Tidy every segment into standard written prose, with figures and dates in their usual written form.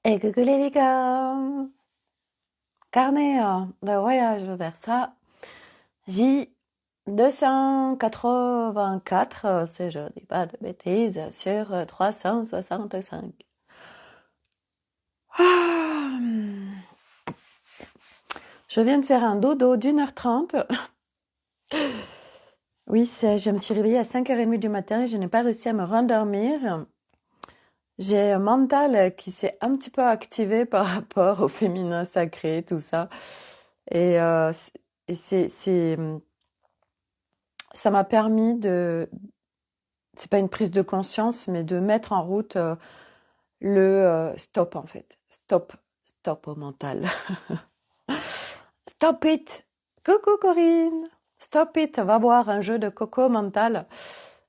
Et coucou les licornes, carnet de voyage vers ça. J284, si je dis pas de bêtises, sur 365. Ah, je viens de faire un dodo d'1h30. Oui, je me suis réveillée à 5h30 du matin et je n'ai pas réussi à me rendormir. J'ai un mental qui s'est un petit peu activé par rapport au féminin sacré, tout ça. Et, et ça m'a permis c'est pas une prise de conscience, mais de mettre en route le stop en fait. Stop au mental. Stop it! Coucou Corinne! Stop it! Va boire un jeu de coco mental.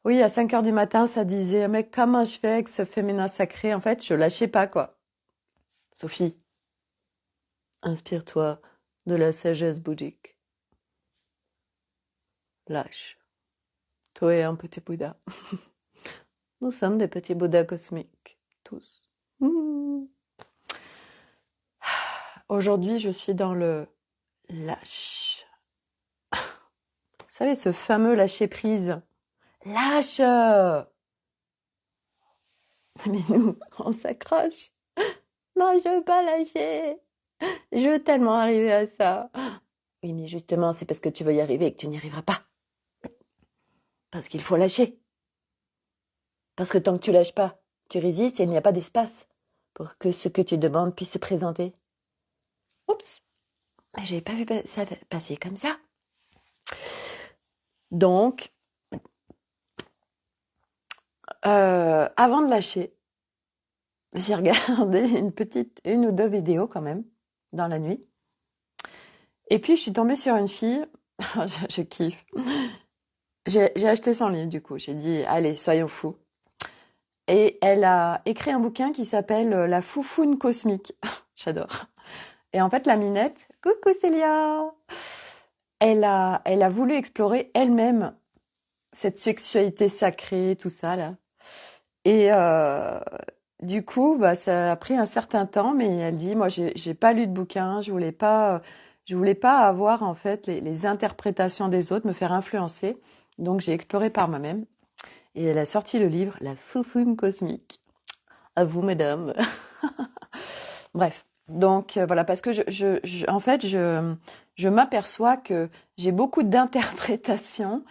Oui, à 5h du matin, ça disait, mais comment je fais avec ce féminin sacré? En fait, je lâchais pas, quoi. Sophie, inspire-toi de la sagesse bouddhique. Lâche. Toi et un petit Bouddha. Nous sommes des petits Bouddhas cosmiques. Tous. Mmh. Aujourd'hui, je suis dans le lâche. Vous savez, ce fameux lâcher prise. Lâche! Mais nous, on s'accroche. Non, je veux pas lâcher. Je veux tellement arriver à ça. Oui, mais justement, c'est parce que tu veux y arriver que tu n'y arriveras pas. Parce qu'il faut lâcher. Parce que tant que tu lâches pas, tu résistes et il n'y a pas d'espace pour que ce que tu demandes puisse se présenter. Oups, j'avais pas vu ça passer comme ça. Donc, avant de lâcher, j'ai regardé une ou deux vidéos quand même, dans la nuit. Et puis, je suis tombée sur une fille, je kiffe. J'ai acheté son livre, du coup. J'ai dit, allez, soyons fous. Et elle a écrit un bouquin qui s'appelle La foufoune cosmique. J'adore. Et en fait, la minette, coucou Célia, elle a voulu explorer elle-même cette sexualité sacrée, tout ça, là. Et du coup, bah, ça a pris un certain temps, mais elle dit, moi, j'ai pas lu de bouquin, je voulais pas avoir en fait les interprétations des autres, me faire influencer. Donc j'ai exploré par moi-même. Et elle a sorti le livre La Foufoune cosmique. À vous, mesdames. Bref. Donc voilà, parce que en fait, je m'aperçois que j'ai beaucoup d'interprétations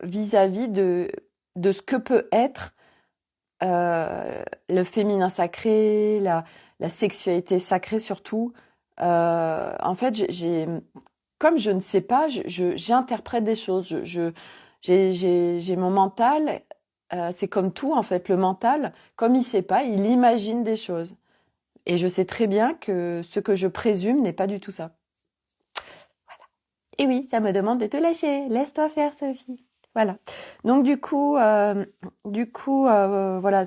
vis-à-vis de ce que peut être le féminin sacré, la sexualité sacrée surtout. En fait, comme je ne sais pas, j'interprète des choses. J'ai mon mental. C'est comme tout en fait. Le mental, comme il sait pas, il imagine des choses. Et je sais très bien que ce que je présume n'est pas du tout ça. Et oui, ça me demande de te lâcher. Laisse-toi faire, Sophie. Voilà. Donc voilà,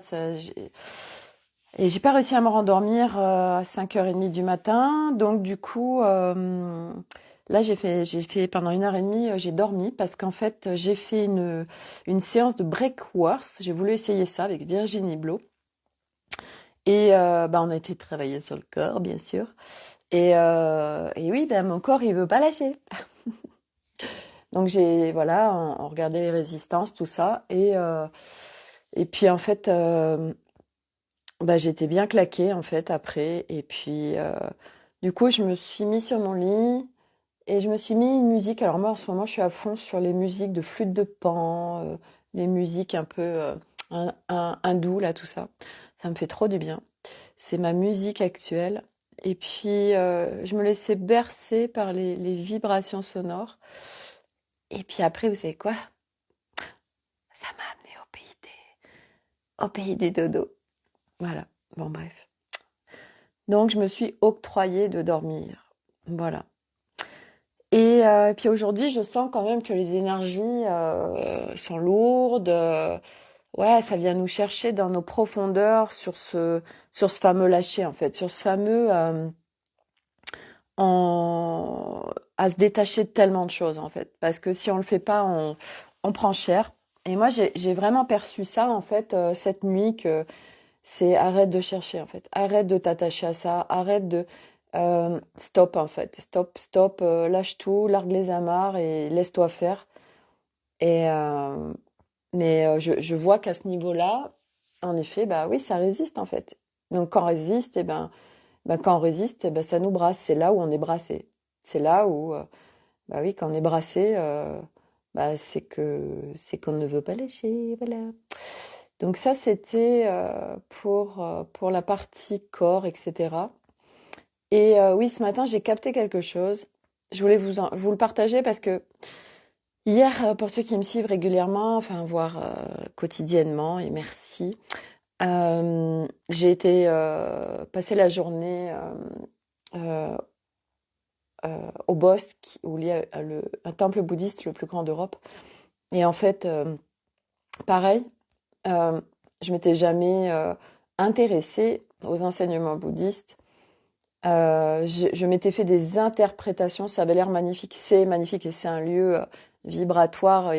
et j'ai pas réussi à me rendormir à 5h30 du matin. Donc du coup, là j'ai fait pendant 1h30, j'ai dormi parce qu'en fait j'ai fait une séance de breakworth. J'ai voulu essayer ça avec Virginie Blo. Et bah, on a été travailler sur le corps, bien sûr. Et oui, ben mon corps il veut pas lâcher. Donc voilà, on regardait les résistances, tout ça, et puis en fait, bah j'étais bien claquée en fait après, et puis du coup je me suis mis sur mon lit et je me suis mis une musique. Alors moi en ce moment je suis à fond sur les musiques de flûte de Pan, les musiques un peu hindoues là, tout ça. Ça me fait trop du bien. C'est ma musique actuelle. Et puis je me laissais bercer par les vibrations sonores. Et puis après, vous savez quoi? Ça m'a amené au pays des dodos. Voilà. Bon, bref. Donc, je me suis octroyée de dormir. Voilà. Et puis aujourd'hui, je sens quand même que les énergies sont lourdes. Ouais, ça vient nous chercher dans nos profondeurs sur ce fameux lâcher, en fait, sur ce fameux à se détacher de tellement de choses, en fait. Parce que si on le fait pas, on prend cher. Et moi, j'ai vraiment perçu ça, en fait, cette nuit, que c'est arrête de chercher en fait, arrête de t'attacher à ça, arrête de stop en fait, stop, lâche tout, largue les amarres et laisse-toi faire. Et mais je vois qu'à ce niveau-là, en effet, bah oui, ça résiste en fait. Donc quand on résiste, quand on résiste, ça nous brasse. C'est là où on est brassé. C'est là où, bah oui, quand on est brassé, c'est qu'on ne veut pas lâcher, voilà. Donc ça, c'était pour la partie corps, etc. Et oui, ce matin, j'ai capté quelque chose. Je voulais vous le partager parce que hier, pour ceux qui me suivent régulièrement, enfin, voire quotidiennement, et merci, j'ai été passer la journée euh, au Bosque, où il y a un temple bouddhiste le plus grand d'Europe. Et en fait, pareil, je m'étais jamais intéressée aux enseignements bouddhistes. Je m'étais fait des interprétations, ça avait l'air magnifique, c'est magnifique et c'est un lieu vibratoire.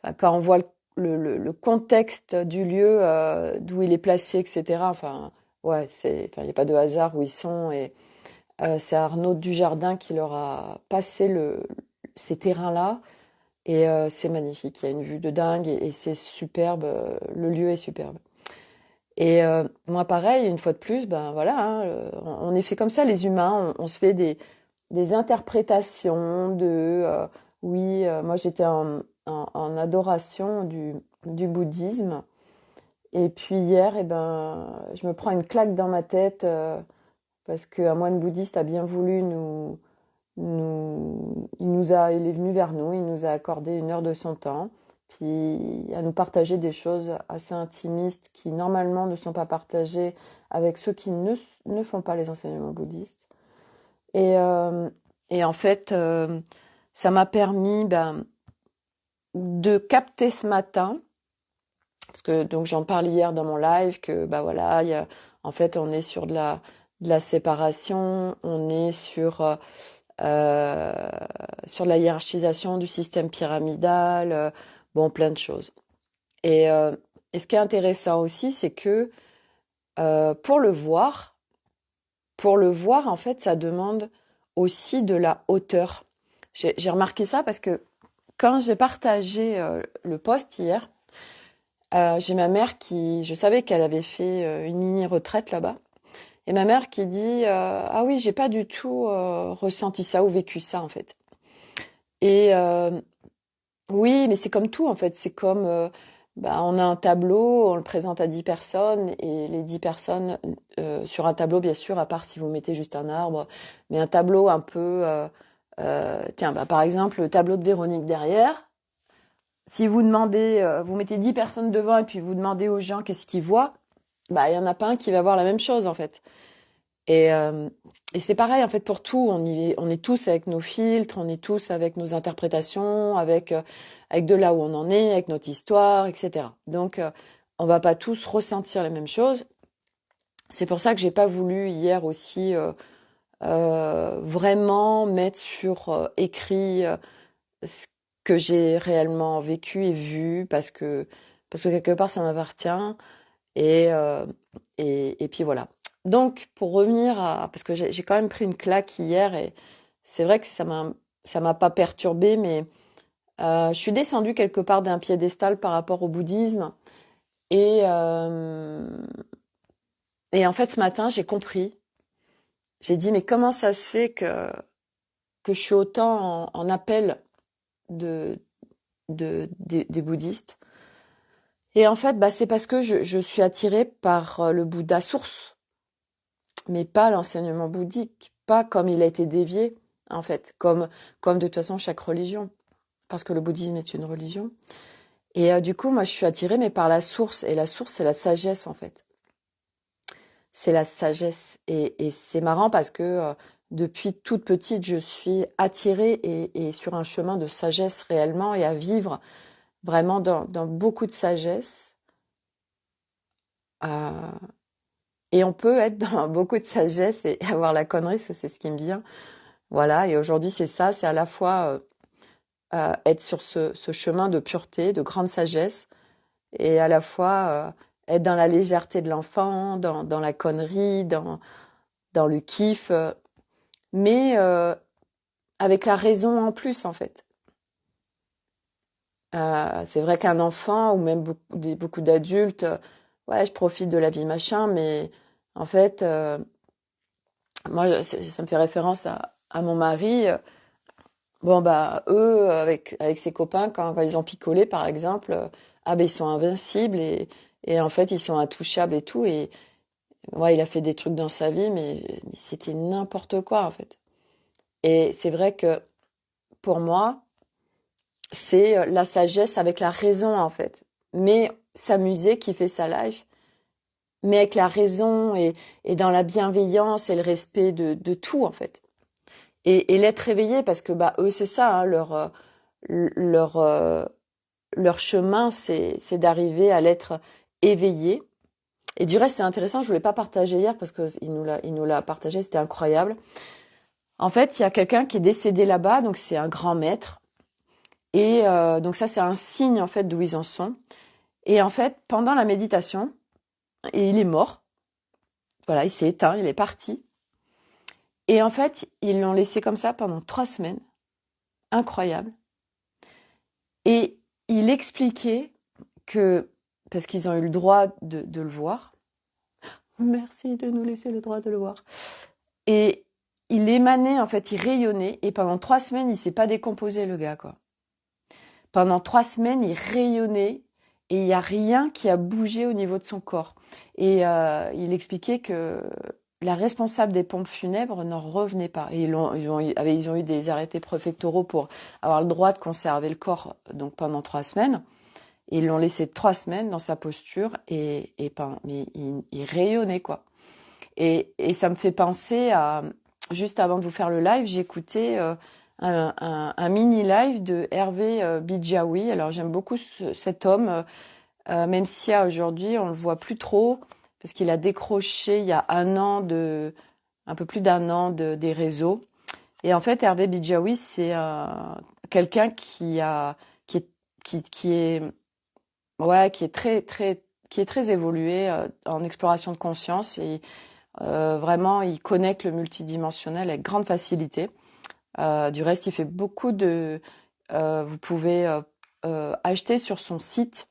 Enfin, quand on voit le contexte du lieu, d'où il est placé, etc. Enfin, ouais, il n'y a pas de hasard où ils sont. Et c'est Arnaud Dujardin qui leur a passé ces terrains-là. Et c'est magnifique. Il y a une vue de dingue et c'est superbe. Le lieu est superbe. Et moi, pareil, une fois de plus, ben voilà, hein, on est fait comme ça, les humains. On se fait des interprétations oui, moi j'étais en adoration du bouddhisme. Et puis hier, je me prends une claque dans ma tête parce qu'un moine bouddhiste a bien voulu il est venu vers nous, il nous a accordé 1 heure de son temps, puis à nous partager des choses assez intimistes qui normalement ne sont pas partagées avec ceux qui ne font pas les enseignements bouddhistes. Et, euh, et en fait, ça m'a permis de capter ce matin, parce que donc j'en parle hier dans mon live, que bah voilà, en fait on est sur de la séparation, on est euh, sur la hiérarchisation du système pyramidal, bon plein de choses. Et, euh, et ce qui est intéressant aussi, c'est que pour le voir en fait, ça demande aussi de la hauteur. J'ai remarqué ça parce que quand j'ai partagé le post hier, j'ai ma mère je savais qu'elle avait fait une mini retraite là-bas, et ma mère qui dit ah oui, j'ai pas du tout ressenti ça ou vécu ça en fait. Et oui, mais c'est comme tout en fait, c'est comme on a un tableau, on le présente à 10 personnes et les 10 personnes sur un tableau bien sûr, à part si vous mettez juste un arbre, mais un tableau un peu tiens, par exemple, le tableau de Véronique derrière. Si vous demandez, vous mettez 10 personnes devant et puis vous demandez aux gens qu'est-ce qu'ils voient, il y en a pas un qui va voir la même chose en fait. Et, euh, et c'est pareil en fait pour tout. On est tous avec nos filtres, on est tous avec nos interprétations, avec de là où on en est, avec notre histoire, etc. Donc on va pas tous ressentir les mêmes choses. C'est pour ça que j'ai pas voulu hier aussi vraiment mettre sur écrit ce que j'ai réellement vécu et vu parce que quelque part ça m'appartient et, euh, et puis voilà. Donc pour revenir parce que j'ai quand même pris une claque hier et c'est vrai que ça m'a pas perturbée, mais je suis descendue quelque part d'un piédestal par rapport au bouddhisme et euh, et en fait ce matin j'ai compris. J'ai dit mais comment ça se fait que je suis autant en appel de des bouddhistes. Et en fait, c'est parce que je suis attirée par le Bouddha source, mais pas l'enseignement bouddhique, pas comme il a été dévié, en fait, comme de toute façon chaque religion, parce que le bouddhisme est une religion. Et du coup, moi, je suis attirée, mais par la source, et la source, c'est la sagesse, en fait. C'est la sagesse. Et c'est marrant parce que depuis toute petite, je suis attirée et sur un chemin de sagesse réellement et à vivre vraiment dans beaucoup de sagesse. Euh, et on peut être dans beaucoup de sagesse et avoir la connerie, c'est ce qui me vient. Voilà, et aujourd'hui c'est ça, c'est à la fois être sur ce chemin de pureté, de grande sagesse, et à la fois être dans la légèreté de l'enfant, dans la connerie, dans le kiff, mais avec la raison en plus, en fait. C'est vrai qu'un enfant ou même beaucoup d'adultes, ouais, je profite de la vie machin, mais en fait, moi, ça me fait référence à mon mari. Bon bah eux, avec ses copains, quand ils ont picolé, par exemple, ah ben ils sont invincibles et en fait ils sont intouchables et tout. Et ouais, il a fait des trucs dans sa vie, mais c'était n'importe quoi en fait. Et c'est vrai que pour moi, c'est la sagesse avec la raison en fait. Mais s'amuser, kiffer sa life, mais avec la raison et dans la bienveillance et le respect de tout en fait. Et l'être éveillé, parce que bah eux c'est ça, hein, leur leur chemin, c'est d'arriver à l'être éveillé. Et du reste, c'est intéressant, je voulais pas partager hier parce que il nous l'a partagé, c'était incroyable. En fait, il y a quelqu'un qui est décédé là-bas, donc c'est un grand maître. Et donc ça, c'est un signe en fait d'où ils en sont. Et en fait, pendant la méditation, et il est mort. Voilà, il s'est éteint, il est parti. Et en fait, ils l'ont laissé comme ça pendant 3 semaines. Incroyable. Et il expliquait que, parce qu'ils ont eu le droit de le voir, merci de nous laisser le droit de le voir. Et il émanait, en fait, il rayonnait. Et pendant 3 semaines, il s'est pas décomposé, le gars, quoi. Pendant 3 semaines, il rayonnait et il n'y a rien qui a bougé au niveau de son corps. Et il expliquait que la responsable des pompes funèbres n'en revenait pas. Et ils ont eu des arrêtés préfectoraux pour avoir le droit de conserver le corps donc pendant 3 semaines. Et ils l'ont laissé 3 semaines dans sa posture mais il rayonnait, quoi. Et ça me fait penser à, juste avant de vous faire le live, j'ai écouté un mini live de Hervé Bidjaoui. Alors j'aime beaucoup cet homme, même si aujourd'hui on le voit plus trop, parce qu'il a décroché il y a un peu plus d'1 an des réseaux. Et en fait, Hervé Bidjaoui, c'est quelqu'un qui est, ouais, qui est très évolué en exploration de conscience et vraiment, il connecte le multidimensionnel avec grande facilité. Du reste, il fait beaucoup de... vous pouvez acheter sur son site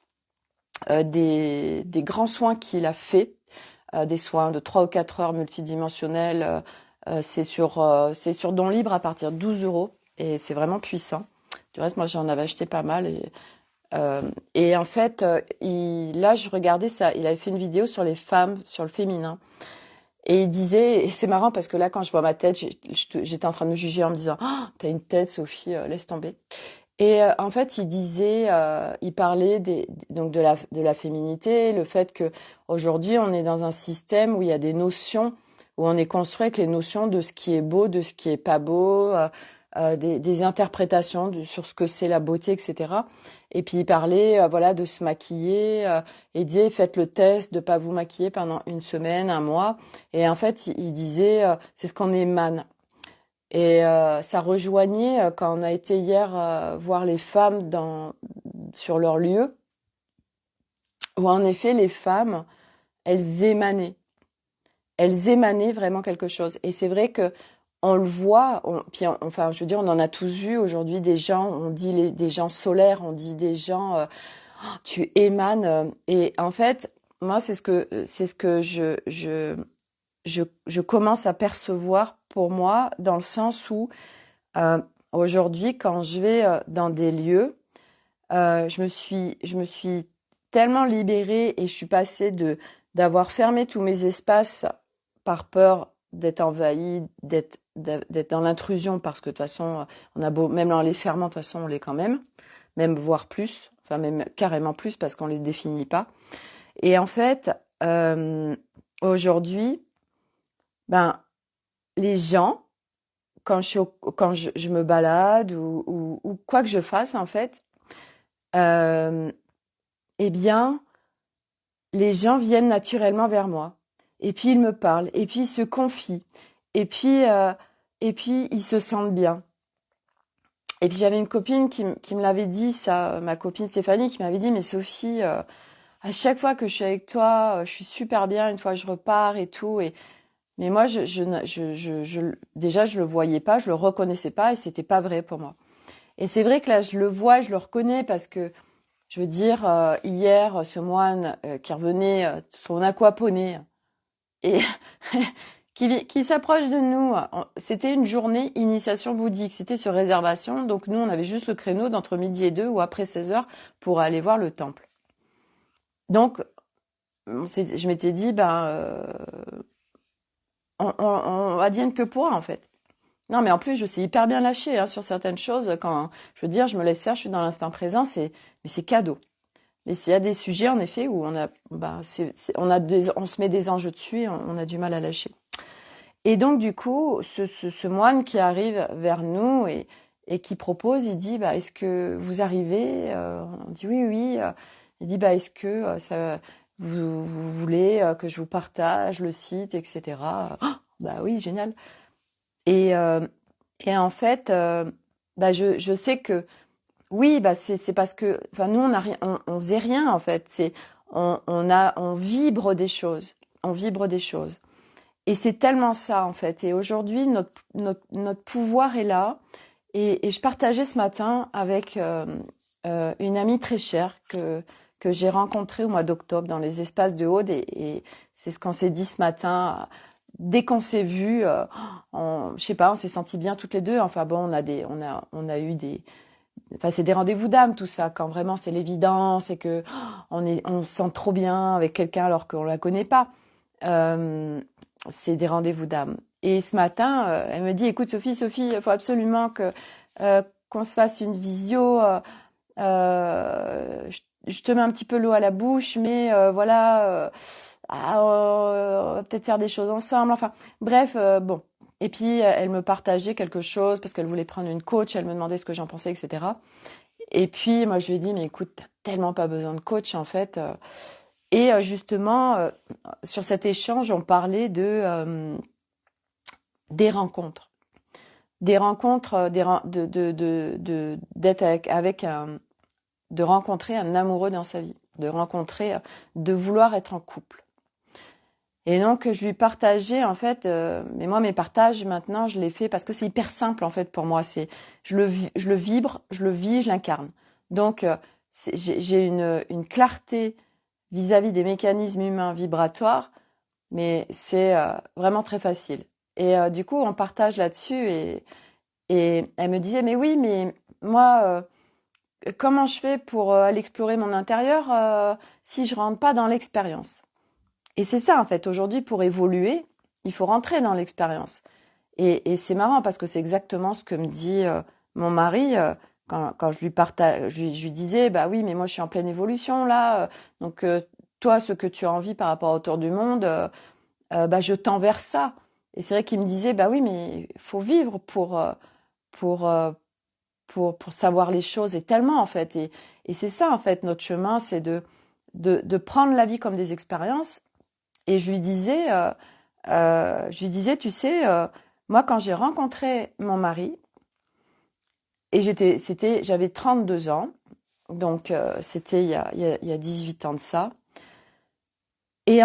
des grands soins qu'il a fait, des soins de 3 ou 4 heures multidimensionnels. C'est sur Don Libre à partir de 12 euros et c'est vraiment puissant. Du reste, moi, j'en avais acheté pas mal. Et en fait, là, je regardais ça. Il avait fait une vidéo sur les femmes, sur le féminin. Et il disait, et c'est marrant parce que là, quand je vois ma tête, j'étais en train de me juger en me disant, oh, t'as une tête, Sophie, laisse tomber. Et en fait, il disait, il parlait donc de la féminité, le fait que aujourd'hui, on est dans un système où il y a des notions, où on est construit avec les notions de ce qui est beau, de ce qui est pas beau, des interprétations sur ce que c'est la beauté, etc. Et puis il parlait, voilà, de se maquiller. Et il disait, faites le test de pas vous maquiller pendant 1 semaine, 1 mois. Et en fait, il disait, c'est ce qu'on émane. Et ça rejoignait quand on a été hier voir les femmes sur leur lieu, où en effet les femmes, elles émanaient. Elles émanaient vraiment quelque chose. Et c'est vrai que on le voit, enfin je veux dire, on en a tous vu aujourd'hui des gens, on dit des gens solaires, on dit des gens, oh, tu émanes. Et en fait, moi c'est ce que je commence à percevoir pour moi, dans le sens où euh, aujourd'hui, quand je vais dans des lieux, je me suis tellement libérée et je suis passée d'avoir fermé tous mes espaces par peur d'être envahie, d'être dans l'intrusion, parce que de toute façon, on a beau, même en les fermant, de toute façon, on l'est quand même voire plus, enfin même carrément plus, parce qu'on les définit pas. Et en fait, aujourd'hui, ben les gens, quand je me balade ou quoi que je fasse, en fait, euh, eh bien, les gens viennent naturellement vers moi. Et puis ils me parlent, et puis ils se confient, et puis, euh, et puis ils se sentent bien. Et puis j'avais une copine qui me l'avait dit, ça, ma copine Stéphanie, qui m'avait dit, mais Sophie, à chaque fois que je suis avec toi, je suis super bien. Une fois, je repars et tout. Mais moi, déjà, je le voyais pas, je le reconnaissais pas et c'était pas vrai pour moi. Et c'est vrai que là, je le vois, je le reconnais parce que, je veux dire, hier, ce moine qui revenait, son aquaponie, et qui s'approche de nous. C'était une journée initiation bouddhique, c'était sur réservation, donc nous, on avait juste le créneau d'entre midi et 2 ou après 16 heures pour aller voir le temple. Donc, je m'étais dit, on advienne que pourra, en fait. Non, mais en plus, je sais hyper bien lâcher hein, sur certaines choses. Quand je veux dire, je me laisse faire, je suis dans l'instant présent, mais c'est cadeau. Mais s'il y a des sujets, en effet, où on se met des enjeux dessus et on a du mal à lâcher. Et donc, du coup, ce moine qui arrive vers nous et qui propose, il dit, est-ce que vous arrivez On dit oui, oui. Il dit, est-ce que vous voulez que je vous partage le site, etc. Oui, génial. Et, euh, et en fait, je sais que oui, c'est parce que, enfin, nous on a rien, on faisait rien en fait. On vibre des choses, on vibre des choses. Et c'est tellement ça en fait. Et aujourd'hui, notre pouvoir est là. Et je partageais ce matin avec une amie très chère que j'ai rencontrée au mois d'octobre dans les espaces de Aude. Et c'est ce qu'on s'est dit ce matin. Dès qu'on s'est vu, je sais pas, on s'est sentis bien toutes les deux. Enfin bon, on a eu enfin c'est des rendez-vous d'âme tout ça. Quand vraiment c'est l'évidence et que on se sent trop bien avec quelqu'un alors qu'on la connaît pas. Euh, c'est des rendez-vous d'âme. Et ce matin, elle me dit, écoute Sophie, il faut absolument qu'on se fasse une visio. Je te mets un petit peu l'eau à la bouche, mais voilà, on va peut-être faire des choses ensemble. Enfin, bref, bon. Et puis, elle me partageait quelque chose parce qu'elle voulait prendre une coach. Elle me demandait ce que j'en pensais, etc. Et puis, moi, je lui ai dit, mais écoute, t'as tellement pas besoin de coach, en fait. Et justement, sur cet échange, on parlait des rencontres. Des rencontres, d'être avec de rencontrer un amoureux dans sa vie, de vouloir être en couple. Et donc, je lui partageais, en fait, mais moi, mes partages, maintenant, je les fais parce que c'est hyper simple, en fait, pour moi. Je le vibre, je le vis, je l'incarne. Donc, j'ai une clarté vis-à-vis des mécanismes humains vibratoires, mais c'est vraiment très facile. Et du coup, on partage là-dessus et elle me disait, mais oui, mais moi, comment je fais pour aller explorer mon intérieur si je rentre pas dans l'expérience? Et c'est ça, en fait. Aujourd'hui, pour évoluer, il faut rentrer dans l'expérience. Et c'est marrant parce que c'est exactement ce que me dit mon mari quand je lui partage, je lui disais, oui, mais moi, je suis en pleine évolution là. Donc, toi, ce que tu as envie par rapport autour du monde, je tends vers ça. Et c'est vrai qu'il me disait, oui, mais il faut vivre pour, euh, pour savoir les choses. Et tellement, en fait. Et c'est ça, en fait, notre chemin, c'est de prendre la vie comme des expériences. Et je lui disais, tu sais, moi, quand j'ai rencontré mon mari, et j'avais 32 ans, donc c'était il y a 18 ans de ça. Et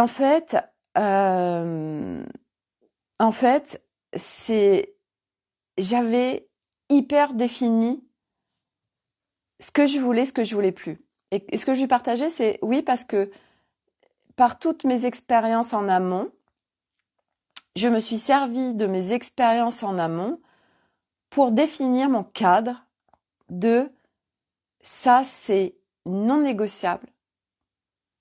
euh, en fait, j'avais hyper défini ce que je voulais, ce que je voulais plus. Et ce que je lui partageais, c'est oui, parce que par toutes mes expériences en amont, je me suis servi de mes expériences en amont pour définir mon cadre de ça, c'est non négociable.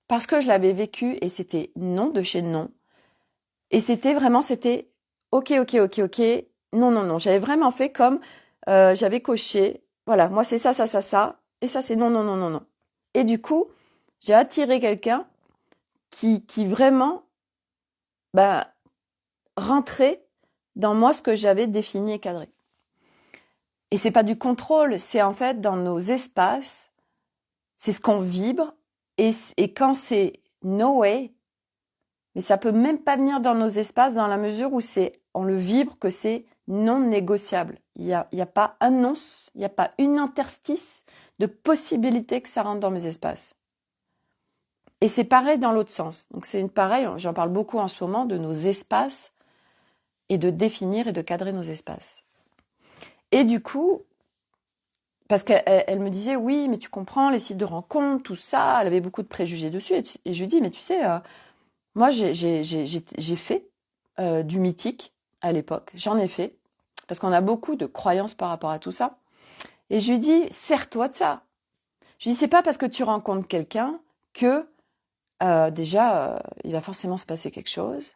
Parce que je l'avais vécu et c'était non de chez non. Et c'était ok, ok, ok, ok, non, non, non. J'avais vraiment fait comme j'avais coché, voilà, moi c'est ça, ça, ça, ça, et ça c'est non, non, non, non, non. Et du coup, j'ai attiré quelqu'un qui vraiment rentrait dans moi ce que j'avais défini et cadré. Et c'est pas du contrôle, c'est en fait dans nos espaces, c'est ce qu'on vibre, et quand c'est no way, mais ça peut même pas venir dans nos espaces dans la mesure où on le vibre que c'est non négociable. Il y a pas un once, il n'y a pas une interstice de possibilité que ça rentre dans mes espaces. Et c'est pareil dans l'autre sens. Donc c'est pareil, j'en parle beaucoup en ce moment, de nos espaces et de définir et de cadrer nos espaces. Et du coup, parce qu'elle me disait, oui, mais tu comprends, les sites de rencontres, tout ça, elle avait beaucoup de préjugés dessus. Et je lui dis, mais tu sais, moi j'ai fait du mythique à l'époque, j'en ai fait, parce qu'on a beaucoup de croyances par rapport à tout ça. Et je lui dis, sers-toi de ça. Je lui dis, c'est pas parce que tu rencontres quelqu'un que déjà, il va forcément se passer quelque chose.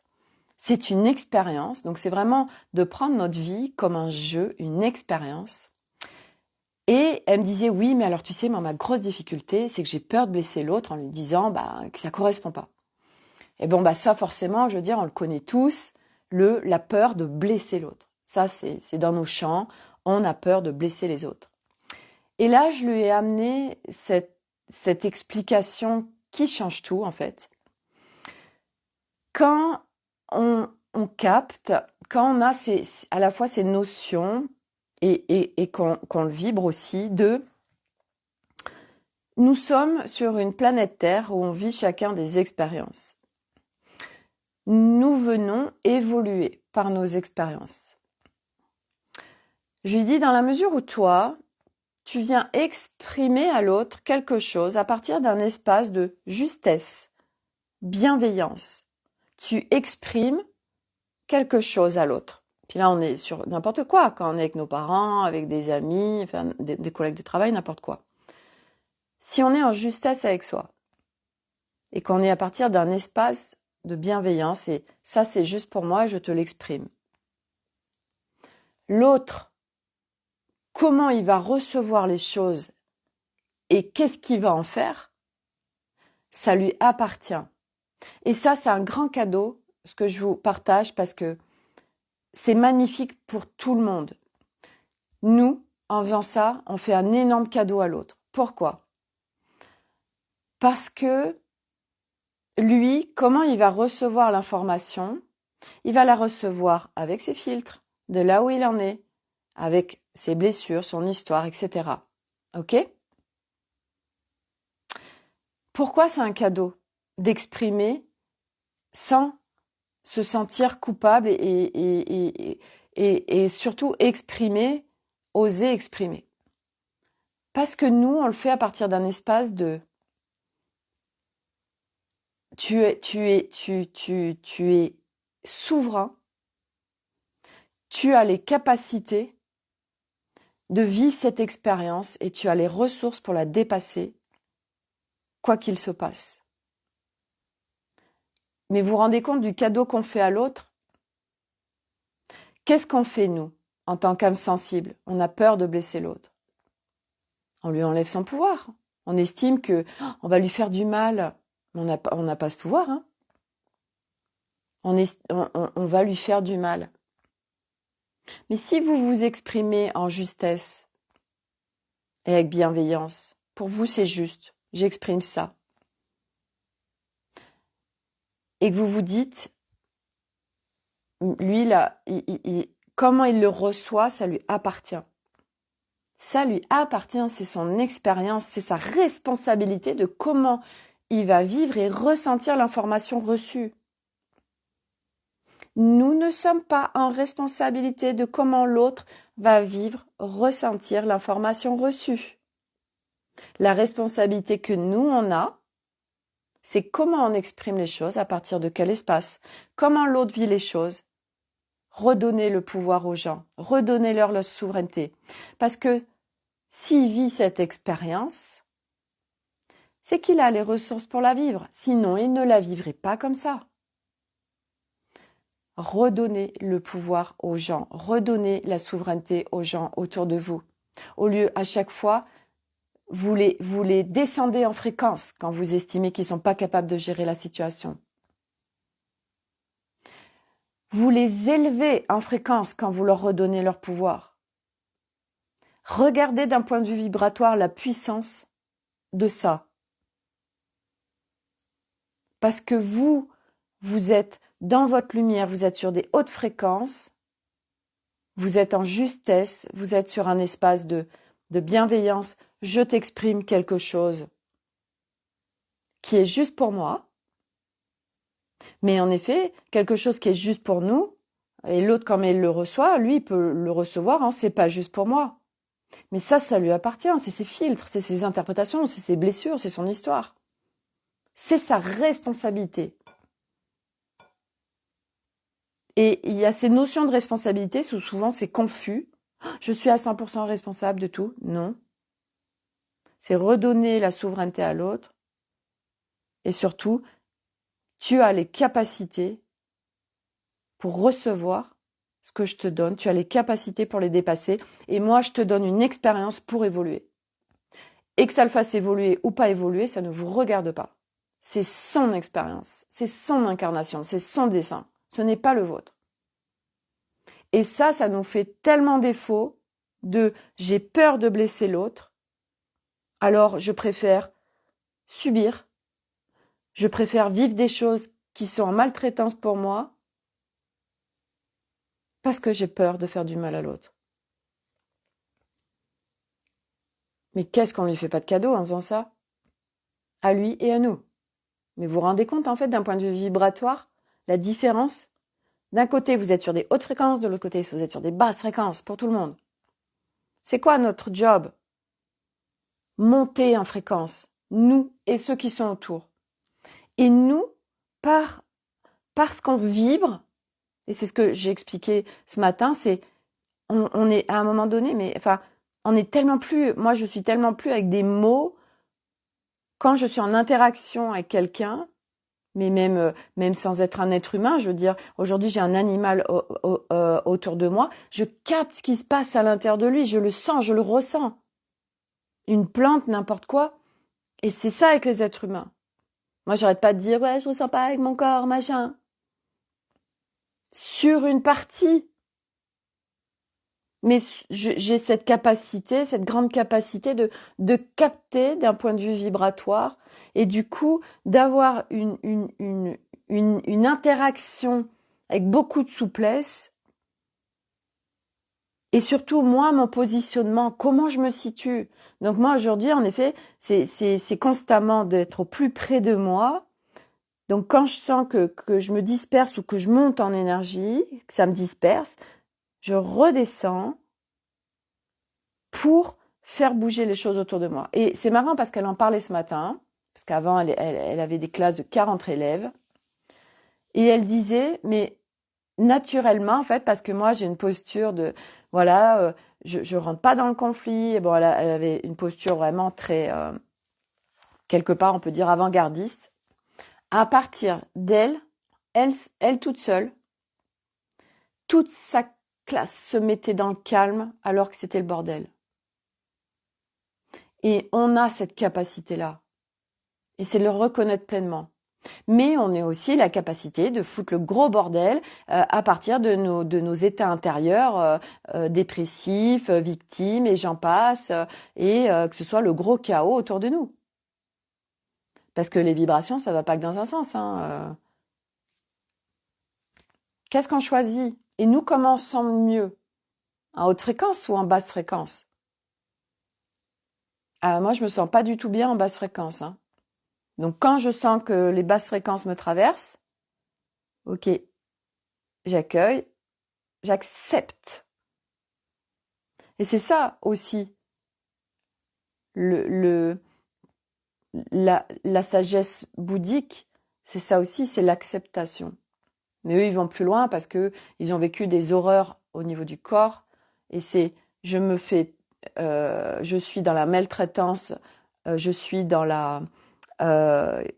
C'est une expérience, donc c'est vraiment de prendre notre vie comme un jeu, une expérience. Et elle me disait, oui, mais alors tu sais, moi, ma grosse difficulté, c'est que j'ai peur de blesser l'autre en lui disant que ça correspond pas. Et bon, ça forcément, je veux dire, on le connaît tous, la peur de blesser l'autre. Ça, c'est dans nos champs, on a peur de blesser les autres. Et là, je lui ai amené cette explication qui change tout, en fait. Quand on capte, quand on a à la fois ces notions et qu'on le vibre aussi de nous sommes sur une planète Terre où on vit chacun des expériences. Nous venons évoluer par nos expériences. Je lui dis, dans la mesure où toi, tu viens exprimer à l'autre quelque chose à partir d'un espace de justesse, bienveillance. Tu exprimes quelque chose à l'autre. Puis là, on est sur n'importe quoi, quand on est avec nos parents, avec des amis, enfin, des collègues de travail, n'importe quoi. Si on est en justesse avec soi, et qu'on est à partir d'un espace de bienveillance, et ça, c'est juste pour moi, je te l'exprime. L'autre, comment il va recevoir les choses et qu'est-ce qu'il va en faire, ça lui appartient. Et ça, c'est un grand cadeau, ce que je vous partage, parce que c'est magnifique pour tout le monde. Nous, en faisant ça, on fait un énorme cadeau à l'autre. Pourquoi ? Parce que lui, comment il va recevoir l'information ? Il va la recevoir avec ses filtres, de là où il en est, avec ses blessures, son histoire, etc. Ok ? Pourquoi c'est un cadeau d'exprimer sans se sentir coupable et surtout exprimer, oser exprimer. Parce que nous, on le fait à partir d'un espace de tu es souverain, tu as les capacités de vivre cette expérience et tu as les ressources pour la dépasser, quoi qu'il se passe. Mais vous vous rendez compte du cadeau qu'on fait à l'autre ? Qu'est-ce qu'on fait, nous, en tant qu'âme sensible ? On a peur de blesser l'autre. On lui enlève son pouvoir. On estime que on va lui faire du mal. Mais on n'a pas ce pouvoir. Hein. On va lui faire du mal. Mais si vous vous exprimez en justesse et avec bienveillance, pour vous c'est juste, j'exprime ça. Et que vous vous dites, lui là, comment il le reçoit, ça lui appartient. Ça lui appartient, c'est son expérience, c'est sa responsabilité de comment il va vivre et ressentir l'information reçue. Nous ne sommes pas en responsabilité de comment l'autre va vivre, ressentir l'information reçue. La responsabilité que nous, on a, c'est comment on exprime les choses, à partir de quel espace, comment l'autre vit les choses. Redonner le pouvoir aux gens, redonner leur souveraineté. Parce que s'il vit cette expérience, c'est qu'il a les ressources pour la vivre. Sinon, il ne la vivrait pas comme ça. Redonnez le pouvoir aux gens, redonnez la souveraineté aux gens autour de vous. Au lieu, à chaque fois, vous les descendez en fréquence quand vous estimez qu'ils ne sont pas capables de gérer la situation. Vous les élevez en fréquence quand vous leur redonnez leur pouvoir. Regardez d'un point de vue vibratoire la puissance de ça. Parce que vous êtes dans votre lumière, vous êtes sur des hautes fréquences, vous êtes en justesse, vous êtes sur un espace de bienveillance, je t'exprime quelque chose. qui est juste pour moi. Mais en effet, quelque chose qui est juste pour nous, et l'autre, comme il le reçoit, lui, il peut le recevoir, hein, c'est pas juste pour moi. Mais ça lui appartient, c'est ses filtres, c'est ses interprétations, c'est ses blessures, c'est son histoire. C'est sa responsabilité. Et il y a ces notions de responsabilité, souvent c'est confus. Je suis à 100% responsable de tout. Non. C'est redonner la souveraineté à l'autre. Et surtout, tu as les capacités pour recevoir ce que je te donne. Tu as les capacités pour les dépasser. Et moi, je te donne une expérience pour évoluer. Et que ça le fasse évoluer ou pas évoluer, ça ne vous regarde pas. C'est son expérience, c'est son incarnation, c'est son dessin. Ce n'est pas le vôtre. Et ça nous fait tellement défaut de j'ai peur de blesser l'autre, alors je préfère subir, je préfère vivre des choses qui sont en maltraitance pour moi, parce que j'ai peur de faire du mal à l'autre. Mais qu'est-ce qu'on lui fait pas de cadeau en faisant ça? À lui et à nous. Mais vous vous rendez compte, en fait, d'un point de vue vibratoire, la différence? D'un côté, vous êtes sur des hautes fréquences, de l'autre côté, vous êtes sur des basses fréquences pour tout le monde. C'est quoi notre job? Monter en fréquence, nous et ceux qui sont autour. Et nous, parce qu'on vibre, et c'est ce que j'ai expliqué ce matin, c'est on est à un moment donné, mais enfin, on est tellement plus, moi je suis tellement plus avec des mots quand je suis en interaction avec quelqu'un, mais même sans être un être humain, je veux dire, aujourd'hui j'ai un animal autour de moi, je capte ce qui se passe à l'intérieur de lui, je le sens, je le ressens. Une plante, n'importe quoi, et c'est ça avec les êtres humains. Moi j'arrête pas de dire, ouais, je ressens pas avec mon corps, machin. Sur une partie, mais j'ai cette capacité, cette grande capacité de capter d'un point de vue vibratoire et du coup d'avoir une interaction avec beaucoup de souplesse et surtout moi mon positionnement, comment je me situe. Donc moi aujourd'hui en effet c'est constamment d'être au plus près de moi. Donc quand je sens que je me disperse ou que je monte en énergie, que ça me disperse, je redescends pour faire bouger les choses autour de moi. Et c'est marrant parce qu'elle en parlait ce matin, parce qu'avant elle avait des classes de 40 élèves, et elle disait, mais naturellement en fait, parce que moi j'ai une posture de, voilà, je rentre pas dans le conflit, et bon elle avait une posture vraiment très, quelque part on peut dire avant-gardiste, à partir d'elle, elle toute seule, toute sa classe se mettait dans le calme alors que c'était le bordel. Et on a cette capacité-là. Et c'est de le reconnaître pleinement. Mais on a aussi la capacité de foutre le gros bordel à partir de nos états intérieurs dépressifs, victimes et j'en passe, et que ce soit le gros chaos autour de nous. Parce que les vibrations, ça va pas que dans un sens. Hein. Qu'est-ce qu'on choisit? Et nous, comment on se sent mieux? En haute fréquence ou en basse fréquence? Moi, je me sens pas du tout bien en basse fréquence. Hein. Donc quand je sens que les basses fréquences me traversent, ok, j'accueille, j'accepte. Et c'est ça aussi le, la sagesse bouddhique, c'est ça aussi, c'est l'acceptation. Mais eux, ils vont plus loin parce que ils ont vécu des horreurs au niveau du corps. Et c'est, je suis dans la maltraitance, je suis dans la,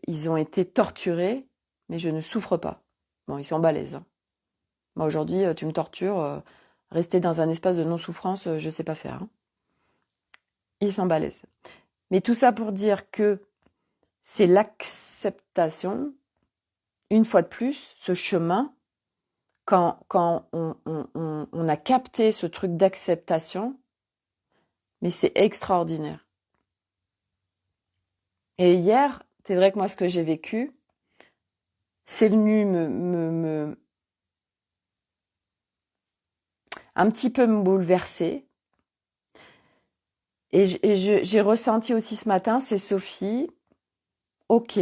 ils ont été torturés, mais je ne souffre pas. Bon, ils sont balèzes. Hein. Moi, aujourd'hui, tu me tortures, rester dans un espace de non-souffrance, je sais pas faire. Hein. Ils sont balèzes. Mais tout ça pour dire que c'est l'acceptation, une fois de plus, ce chemin, quand on a capté ce truc d'acceptation, mais c'est extraordinaire. Et hier, c'est vrai que moi, ce que j'ai vécu, c'est venu un petit peu me bouleverser. Et j'ai ressenti aussi ce matin, c'est Sophie, ok.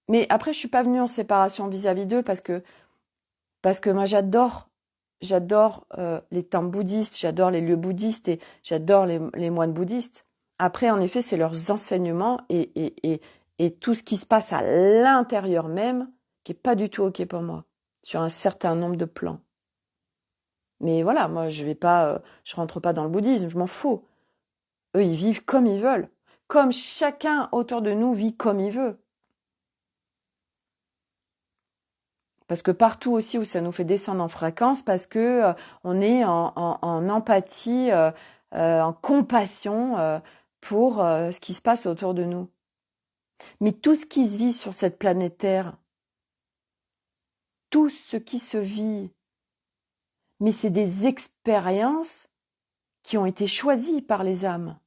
Mais après, je suis pas venue en séparation vis-à-vis d'eux parce que moi, j'adore les temples bouddhistes, j'adore les lieux bouddhistes et j'adore les moines bouddhistes. Après, en effet, c'est leurs enseignements et tout ce qui se passe à l'intérieur même qui est pas du tout ok pour moi sur un certain nombre de plans. Mais voilà, moi, je rentre pas dans le bouddhisme, je m'en fous. Eux, ils vivent comme ils veulent, comme chacun autour de nous vit comme il veut. Parce que partout aussi où ça nous fait descendre en fréquence, parce que on est en empathie, en compassion pour ce qui se passe autour de nous. Mais tout ce qui se vit sur cette planète Terre, tout ce qui se vit, mais c'est des expériences qui ont été choisies par les âmes.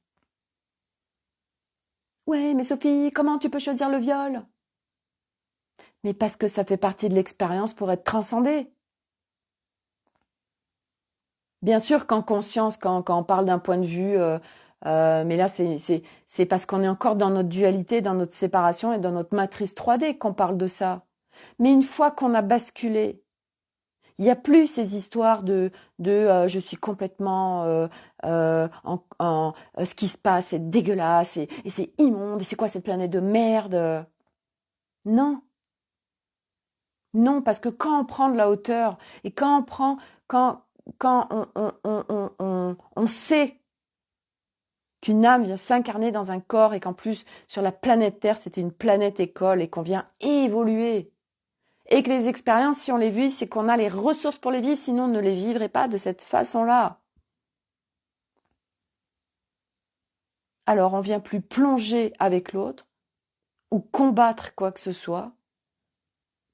Ouais, mais Sophie, comment tu peux choisir le viol? Mais parce que ça fait partie de l'expérience pour être transcendé. Bien sûr qu'en conscience, quand on parle d'un point de vue, mais là c'est parce qu'on est encore dans notre dualité, dans notre séparation et dans notre matrice 3D qu'on parle de ça. Mais une fois qu'on a basculé, il n'y a plus ces histoires de je suis complètement ce qui se passe, c'est dégueulasse et c'est immonde et c'est quoi cette planète de merde? Non, non, parce que quand on prend de la hauteur et quand quand on sait qu'une âme vient s'incarner dans un corps et qu'en plus sur la planète Terre c'était une planète école et qu'on vient évoluer et que les expériences si on les vit c'est qu'on a les ressources pour les vivre sinon on ne les vivrait pas de cette façon-là. Alors on vient plus plonger avec l'autre ou combattre quoi que ce soit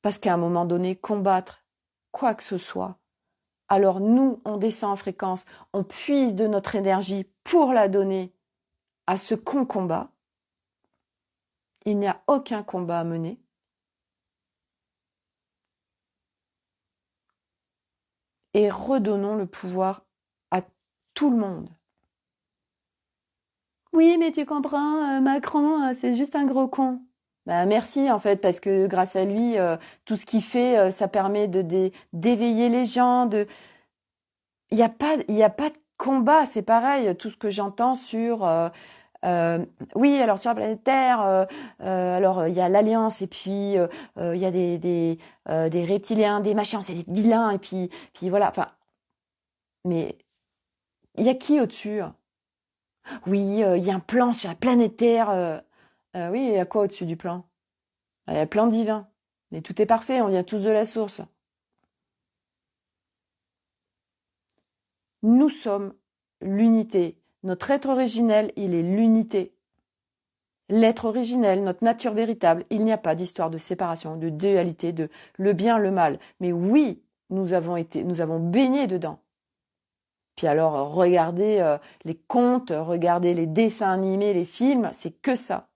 parce qu'à un moment donné combattre quoi que ce soit alors nous on descend en fréquence, on puise de notre énergie pour la donner à ce qu'on combat. Il n'y a aucun combat à mener. Et redonnons le pouvoir à tout le monde. Oui, mais tu comprends, Macron, c'est juste un gros con. Bah, merci en fait, parce que grâce à lui, tout ce qu'il fait, ça permet d'éveiller les gens. Il y a pas de combat, c'est pareil. Tout ce que j'entends sur, oui, alors sur la planète Terre, alors il y a l'Alliance et puis il y a des reptiliens, des machins, c'est des vilains et puis voilà. Enfin, mais il y a qui au-dessus? Oui, il y a un plan sur la planète Terre. Oui, il y a quoi au-dessus du plan? Il y a un plan divin. Mais tout est parfait, on vient tous de la source. Nous sommes l'unité. Notre être originel, il est l'unité. L'être originel, notre nature véritable, il n'y a pas d'histoire de séparation, de dualité, de le bien, le mal. Mais oui, nous avons baigné dedans. Puis alors, regardez les contes, regardez les dessins animés, les films, c'est que ça.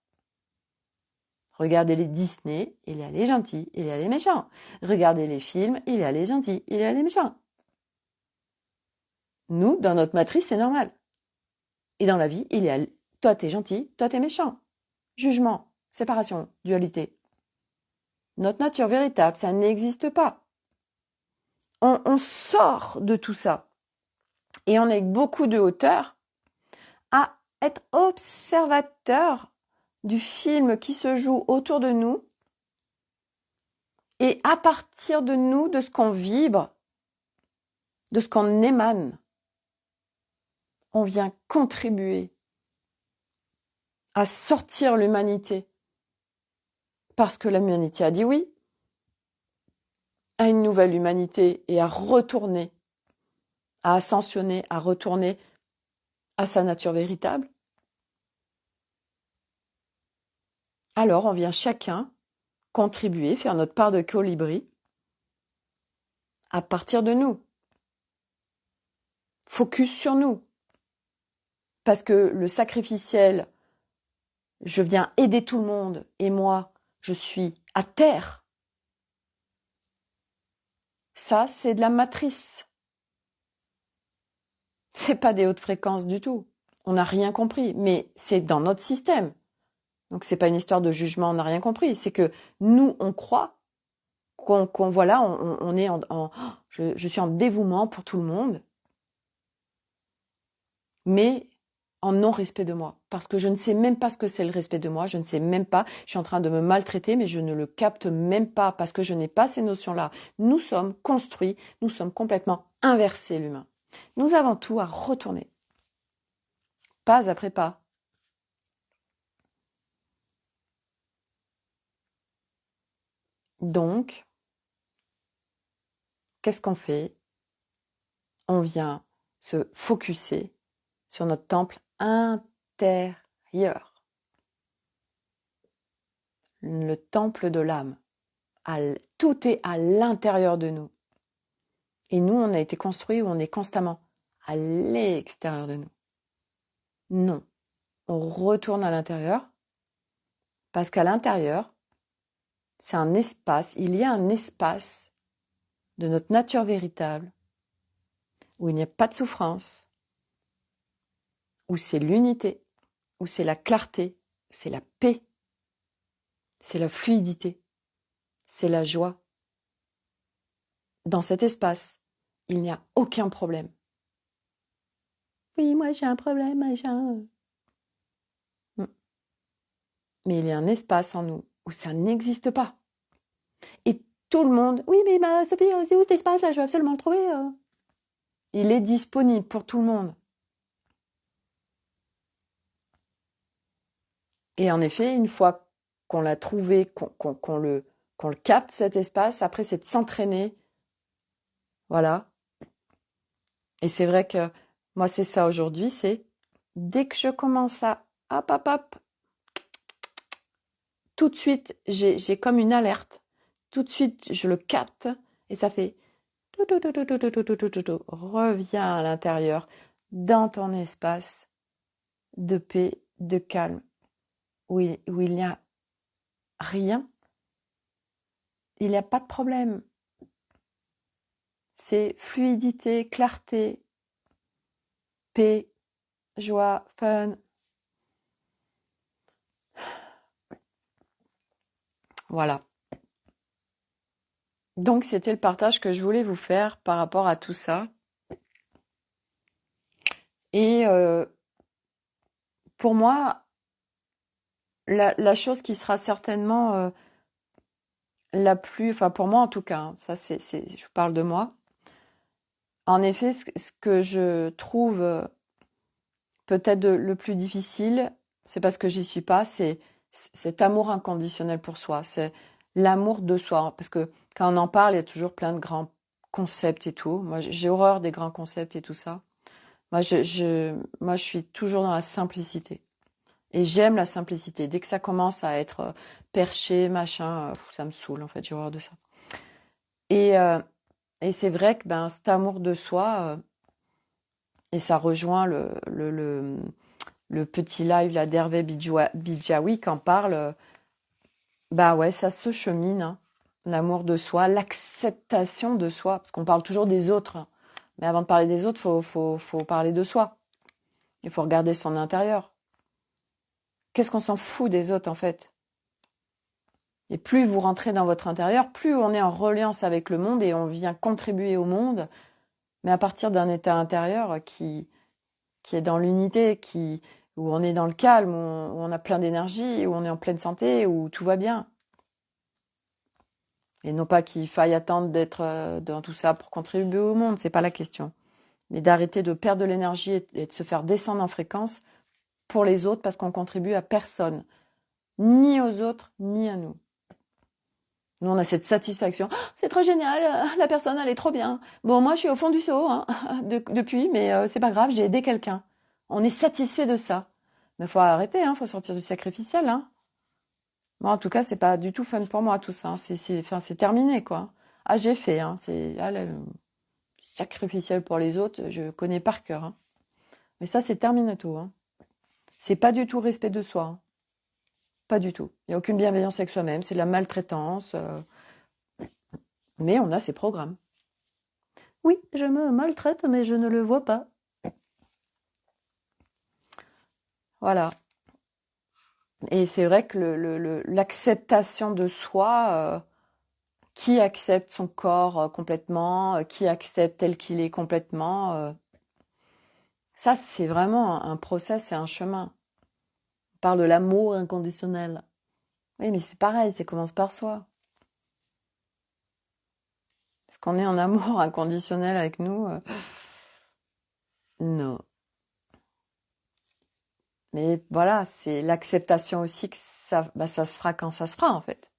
Regardez les Disney, il y a les gentils, il y a les méchants. Regardez les films, il y a les gentils, il y a les méchants. Nous, dans notre matrice, c'est normal. Et dans la vie, il y a toi t'es gentil, toi t'es méchant. Jugement, séparation, dualité. Notre nature véritable, ça n'existe pas. On sort de tout ça. Et on est avec beaucoup de hauteur à être observateur du film qui se joue autour de nous et à partir de nous, de ce qu'on vibre, de ce qu'on émane, on vient contribuer à sortir l'humanité. Parce que l'humanité a dit oui à une nouvelle humanité et à retourner, à ascensionner, à retourner à sa nature véritable. Alors on vient chacun contribuer, faire notre part de colibri à partir de nous. Focus sur nous. Parce que le sacrificiel, je viens aider tout le monde et moi, je suis à terre. Ça, c'est de la matrice. C'est pas des hautes fréquences du tout. On n'a rien compris, mais c'est dans notre système. Donc c'est pas une histoire de jugement, on n'a rien compris. C'est que nous, on croit voilà, on est je suis en dévouement pour tout le monde, mais en non-respect de moi. Parce que je ne sais même pas ce que c'est le respect de moi, je ne sais même pas, je suis en train de me maltraiter, mais je ne le capte même pas parce que je n'ai pas ces notions-là. Nous sommes construits, nous sommes complètement inversés, l'humain. Nous avons tout à retourner, pas après pas. Donc, qu'est-ce qu'on fait? On vient se focuser sur notre temple intérieur, le temple de l'âme. Tout est à l'intérieur de nous. Et nous, on a été construits où on est constamment à l'extérieur de nous. Non, on retourne à l'intérieur parce qu'à l'intérieur, c'est un espace, il y a un espace de notre nature véritable où il n'y a pas de souffrance, où c'est l'unité, où c'est la clarté, c'est la paix, c'est la fluidité, c'est la joie. Dans cet espace, il n'y a aucun problème. Oui, moi j'ai un problème, machin. Mais il y a un espace en nous où ça n'existe pas. Et tout le monde, oui, mais Sophie, c'est où cet espace-là? Je veux absolument le trouver. Il est disponible pour tout le monde. Et en effet, une fois qu'on l'a trouvé, qu'on le capte, cet espace, après, c'est de s'entraîner. Voilà. Et c'est vrai que moi, c'est ça aujourd'hui, c'est dès que je commence à hop, hop, hop, tout de suite, j'ai comme une alerte. Tout de suite, je le capte et ça fait reviens à l'intérieur, dans ton espace de paix, de calme, où il n'y a rien, il n'y a pas de problème. C'est fluidité, clarté, paix, joie, fun. Voilà. Donc c'était le partage que je voulais vous faire par rapport à tout ça. Et pour moi, la chose qui sera certainement la plus, enfin pour moi en tout cas, ça je parle de moi. En effet, ce que je trouve peut-être le plus difficile, c'est parce que j'y suis pas, c'est cet amour inconditionnel pour soi, c'est l'amour de soi. Parce que quand on en parle, il y a toujours plein de grands concepts et tout. Moi, j'ai horreur des grands concepts et tout ça. Moi, je suis toujours dans la simplicité. Et j'aime la simplicité. Dès que ça commence à être perché, machin, ça me saoule, en fait, j'ai horreur de ça. Et, euh, et c'est vrai que ben, cet amour de soi, et ça rejoint le petit live là d'Hervé Bidjaoui qui en parle, bah ouais, ça se chemine, hein. L'amour de soi, l'acceptation de soi, parce qu'on parle toujours des autres, hein. Mais avant de parler des autres, faut parler de soi. Il faut regarder son intérieur. Qu'est-ce qu'on s'en fout des autres en fait? Et plus vous rentrez dans votre intérieur, plus on est en reliance avec le monde et on vient contribuer au monde, mais à partir d'un état intérieur qui est dans l'unité, où on est dans le calme, où on a plein d'énergie, où on est en pleine santé, où tout va bien. Et non pas qu'il faille attendre d'être dans tout ça pour contribuer au monde, c'est pas la question. Mais d'arrêter de perdre de l'énergie et de se faire descendre en fréquence pour les autres parce qu'on contribue à personne. Ni aux autres, ni à nous. Nous, on a cette satisfaction. Oh, c'est trop génial, la personne, elle est trop bien. Bon, moi, je suis au fond du seau hein, depuis, mais c'est pas grave, j'ai aidé quelqu'un. On est satisfait de ça. Mais faut arrêter, hein, faut sortir du sacrificiel. Hein. Moi, en tout cas, c'est pas du tout fun pour moi tout ça. Hein. C'est terminé quoi. Ah, j'ai fait. Hein. Le sacrificiel pour les autres, je connais par cœur. Hein. Mais ça, c'est terminé tout. Hein. C'est pas du tout respect de soi. Hein. Pas du tout. Il n'y a aucune bienveillance avec soi-même. C'est de la maltraitance. Mais on a ces programmes. Oui, je me maltraite, mais je ne le vois pas. Voilà. Et c'est vrai que l'acceptation de soi, qui accepte son corps complètement, qui accepte tel qu'il est complètement, ça c'est vraiment un process et un chemin. On parle de l'amour inconditionnel. Oui, mais c'est pareil, ça commence par soi. Est-ce qu'on est en amour inconditionnel avec nous? Non. Mais voilà, c'est l'acceptation aussi que ça, bah, ça se fera quand ça se fera en fait.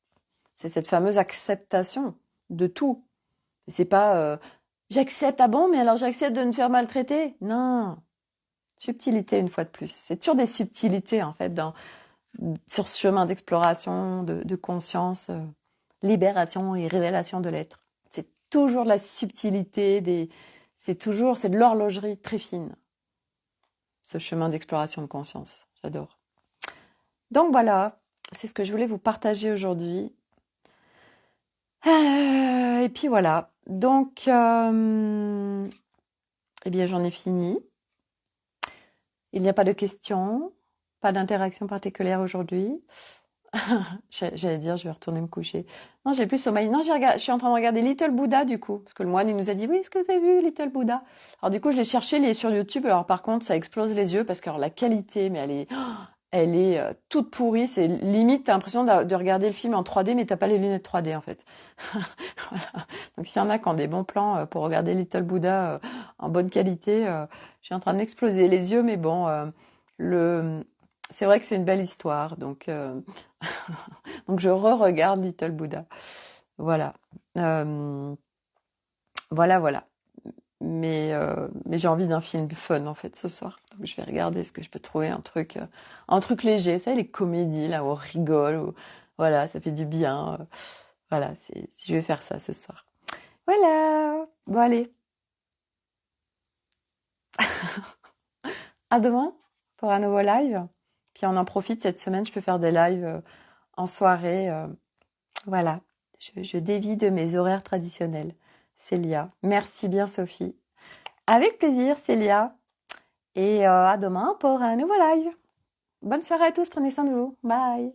C'est cette fameuse acceptation de tout. Et c'est pas j'accepte, ah bon, mais alors j'accepte de me faire maltraiter. Non, subtilité une fois de plus. C'est toujours des subtilités en fait sur ce chemin d'exploration, de conscience, libération et révélation de l'être. C'est toujours de la subtilité, c'est de l'horlogerie très fine, ce chemin d'exploration de conscience. J'adore. Donc voilà, c'est ce que je voulais vous partager aujourd'hui. Et puis voilà. Donc, eh bien, j'en ai fini. Il n'y a pas de questions, pas d'interaction particulière aujourd'hui. J'allais dire, je vais retourner me coucher. Non, j'ai plus sommeil. Non, je suis en train de regarder Little Buddha du coup, parce que le moine il nous a dit oui, est-ce que vous avez vu Little Buddha? Alors du coup, je l'ai cherché, il est sur YouTube. Alors par contre, ça explose les yeux parce que alors, la qualité, mais elle est toute pourrie. C'est limite, t'as l'impression de regarder le film en 3D, mais t'as pas les lunettes 3D en fait. Voilà. Donc s'il y en a qui ont des bons plans pour regarder Little Buddha en bonne qualité, je suis en train de m'exploser les yeux, mais bon, le c'est vrai que c'est une belle histoire, donc donc je re-regarde Little Buddha. Voilà. Euh, voilà. Mais j'ai envie d'un film fun en fait ce soir. Donc je vais regarder ce que je peux trouver un truc léger. Vous savez, les comédies là où on rigole, voilà, ça fait du bien. Voilà, je vais faire ça ce soir. Voilà. Bon allez, à demain pour un nouveau live. Puis on en profite cette semaine, je peux faire des lives en soirée. Voilà, je dévie de mes horaires traditionnels. Célia, merci bien Sophie. Avec plaisir Célia. Et à demain pour un nouveau live. Bonne soirée à tous, prenez soin de vous. Bye.